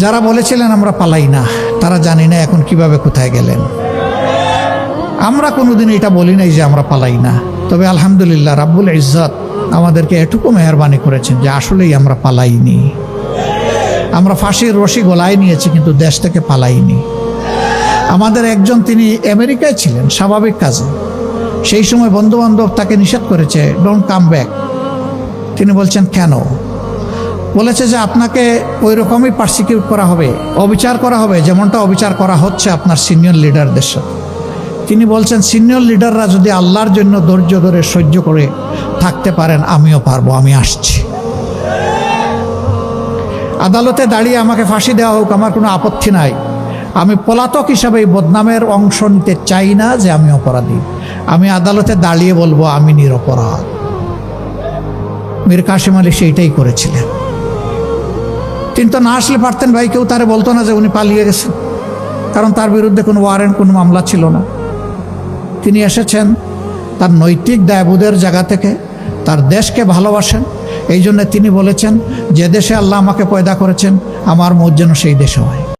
যারা বলেছিলেন আমরা পালাই না, তারা জানি না এখন কিভাবে কোথায় গেলেন। আমরা কোনোদিন এটা বলি নাই যে আমরা পালাই না, তবে আলহামদুলিল্লাহ রাব্বুল ইজ্জত আমাদেরকে এটুকু মেহেরবানি করেছেন যে আসলেই আমরা পালাইনি। আমরা ফাঁসির রশি গলায় নিয়েছি কিন্তু দেশ থেকে পালাইনি। আমাদের একজন তিনি আমেরিকায় ছিলেন স্বাভাবিক কাজে, সেই সময় বন্ধুবান্ধব তাকে নিষেধ করেছে, ডোন্ট কাম ব্যাক। তিনি বলছেন কেন? বলেছে যে আপনাকে ওই রকমই পারসিকিউট করা হবে, অবিচার করা হবে যেমনটা অবিচার করা হচ্ছে আপনার সিনিয়র লিডারদের সাথে। তিনি বলছেন সিনিয়র লিডাররা যদি আল্লাহর জন্য ধৈর্য ধরে সহ্য করে থাকতে পারেন, আমিও পারবো, আমি আসছি। আদালতে দাঁড়িয়ে আমাকে ফাঁসি দেওয়া হোক, আমার কোনো আপত্তি নাই। আমি পলাতক হিসাবে এই বদনামের অংশ নিতে চাই না যে আমি অপরাধী। আমি আদালতে দাঁড়িয়ে বলবো আমি নিরপরাধ। মীর কাসেম আলী সেইটাই করেছিলেন। তিনি তো না আসলে পারতেন ভাই, কেউ তারে বলতো না যে উনি পালিয়ে গেছেন, কারণ তার বিরুদ্ধে কোনো ওয়ারেন্ট, কোনো মামলা ছিল না। তিনি এসেছেন তার নৈতিক দায়বোধের জায়গা থেকে, তার দেশকে ভালোবাসেন। এই জন্য তিনি বলেছেন যে দেশে আল্লাহ আমাকে পয়দা করেছেন আমার মত যেন সেই দেশে হয়।